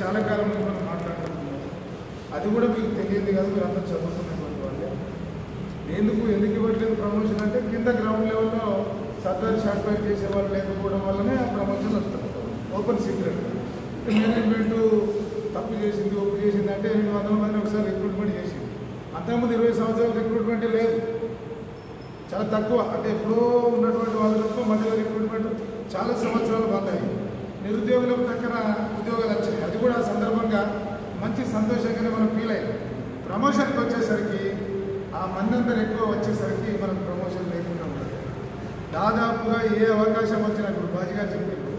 చాలా కాలం నుంచి మనం మాట్లాడుకుంటున్నాం. అది కూడా మీకు తెలియదు కాదు, మీరు అందరూ చదువుతున్నటువంటి వాళ్ళే. ఎందుకు ఇవ్వట్లేదు ప్రమోషన్ అంటే కింద గ్రౌండ్ లెవెల్లో సర్దార్ షార్ట్ఫైర్ చేసేవాళ్ళు లేకపోవడం వల్లనే ఆ ప్రమోషన్లు వస్తారు. ఓపెన్ సీక్రెట్ మేనేజ్మెంట్ తప్పు చేసింది, ఒప్పు చేసింది అంటే 800 మందిని ఒకసారి రిక్రూట్మెంట్ చేసింది. అంతకుముందు 20 సంవత్సరాలు రిక్రూట్మెంట్ లేదు, చాలా తక్కువ. అంటే ఎప్పుడో ఉన్నటువంటి వాళ్ళకు మధ్యలో రిక్రూట్మెంట్ చాలా సంవత్సరాలు పడ్డాయి. నిరుద్యోగులకు దగ్గర ఉద్యోగాలు వచ్చాయి. అది కూడా సందర్భంగా మంచి సంతోషంగానే మనం ఫీల్ అయ్యాం. ప్రమోషన్కి వచ్చేసరికి ఆ మంది అందరూ ఎక్కువ వచ్చేసరికి మనకు ప్రమోషన్ లేకుండా ఉంటుంది. దాదాపుగా ఏ అవకాశం వచ్చినా, ఇప్పుడు బాజీగా చెప్పారు,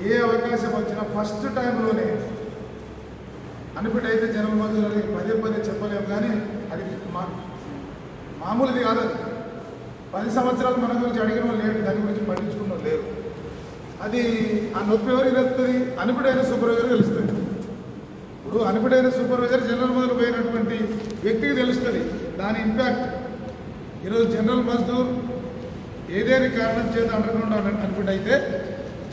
ఏ అవకాశం వచ్చినా ఫస్ట్ టైంలోనే అనిపిట్ అయితే జనరల్ మజూరు పదే పదే చెప్పలేము, కానీ అది మామూలుది కాదు. అది 10 సంవత్సరాలు మన గురించి అడిగిన వాళ్ళు లేరు, దాని గురించి పట్టించుకున్న వాళ్ళు లేరు. అది ఆ నొప్పి ఎవరికి తెలుస్తుంది? అనిపిట్ అయిన సూపర్వైజర్ తెలుస్తుంది. ఇప్పుడు అనిపిట్ అయిన సూపర్వైజర్ జనరల్ మజూరు పోయినటువంటి వ్యక్తికి తెలుస్తుంది దాని ఇంపాక్ట్. ఈరోజు జనరల్ మజ్దూర్ ఏదేని కారణం చేత అండర్గ్రౌండ్ అనిపిట్ అయితే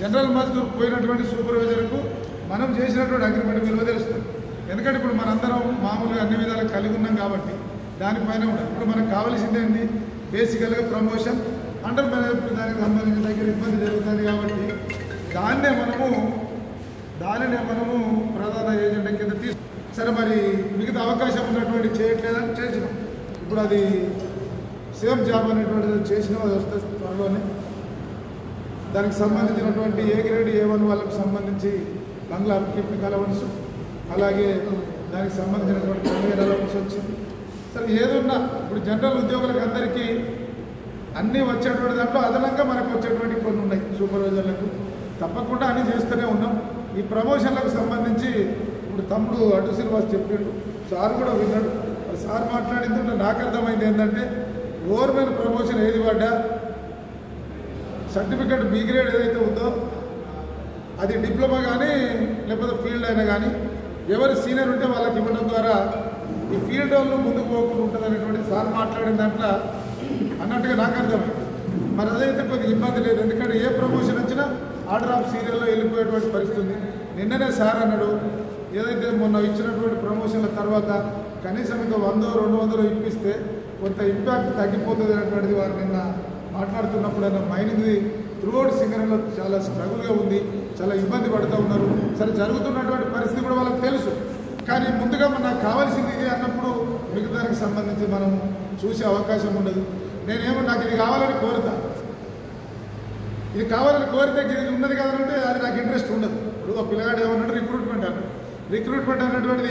జనరల్ మజ్దూర్ పోయినటువంటి సూపర్వైజర్కు మనం చేసినటువంటి అగ్రిమెంట్ విలువ తెలుస్తుంది. ఎందుకంటే ఇప్పుడు మనందరం మామూలుగా అన్ని విధాలు కలిగి ఉన్నాం కాబట్టి దానిపైన ఉండదు. ఇప్పుడు మనకు కావాల్సింది ఏంటి? బేసికల్గా ప్రమోషన్, అండర్ మేనేజ్మెంట్ దానికి సంబంధించిన దగ్గర ఇబ్బంది జరుగుతుంది కాబట్టి దానినే మనము ప్రధాన ఏజెండా కింద సరే మరి మిగతా అవకాశం ఉన్నటువంటి చేయట్లేదని చేసినాం. ఇప్పుడు అది సేమ్ జాబ్ అనేటువంటిది చేసినాం, అది వస్తే త్వరలోనే. దానికి సంబంధించినటువంటి ఏ గ్రేడ్ A1 వాళ్ళకి సంబంధించి బంగ్లా కీపింగ్ అలవన్స్, అలాగే దానికి సంబంధించినటువంటి కన్వేర్ అలవన్స్ వచ్చింది. సరే ఏదున్నా ఇప్పుడు జనరల్ ఉద్యోగులకు అందరికీ అన్నీ వచ్చేటువంటి దాంట్లో అదనంగా మనకు వచ్చేటువంటి కొన్ని ఉన్నాయి. సూపర్వైజర్లకు తప్పకుండా అన్నీ చేస్తూనే ఉన్నాం. ఈ ప్రమోషన్లకు సంబంధించి ఇప్పుడు తమ్ముడు అటు శ్రీనివాస్ చెప్పాడు, సార్ కూడా విన్నాడు. సార్ మాట్లాడింది నాకు అర్థమైంది ఏంటంటే గవర్నమెంట్ ప్రమోషన్ ఏది పడ్డా సర్టిఫికెట్ B గ్రేడ్ ఏదైతే ఉందో అది డిప్లొమా కానీ లేకపోతే ఫీల్డ్ అయినా కానీ ఎవరు సీనియర్ ఉంటే వాళ్ళకి ఇవ్వడం ద్వారా ఈ ఫీల్డ్ వాళ్ళు ముందుకు పోకుండా ఉంటుంది అనేటువంటి సార్ మాట్లాడిన దాంట్లో అన్నట్టుగా నాకు అర్థమైంది. మరి అదైతే కొద్దిగా ఇబ్బంది లేదు, ఎందుకంటే ఏ ప్రమోషన్ వచ్చినా ఆర్డర్ ఆఫ్ సీరియల్లో వెళ్ళిపోయేటువంటి పరిస్థితి ఉంది. నిన్ననే సార్ అన్నాడు ఏదైతే మొన్న ఇచ్చినటువంటి ప్రమోషన్ల తర్వాత కనీసం ఇంకా 100-200 ఇప్పిస్తే కొంత ఇంపాక్ట్ తగ్గిపోతుంది అనేటువంటిది వారు నిన్న మాట్లాడుతున్నప్పుడు ఆయన మైనింగ్ది త్రూఅవుట్ సింగరేణిలో చాలా స్ట్రగుల్గా ఉంది, చాలా ఇబ్బంది పడుతూ ఉన్నారు. సరే జరుగుతున్నటువంటి పరిస్థితి కూడా వాళ్ళకి తెలుసు, కానీ ముందుగా నాకు కావాల్సింది ఇది అన్నప్పుడు మిగతా దానికి సంబంధించి మనం చూసే అవకాశం ఉండదు. నేనేమో నాకు ఇది కావాలని కోరుతా, ఇది కావాలని కోరితే ఇది ఉన్నది కదంటే అది నాకు ఇంట్రెస్ట్ ఉండదు. ఇప్పుడు ఒక పిల్లగాడు ఏమన్నాడు రిక్రూట్మెంట్ అన్నటువంటిది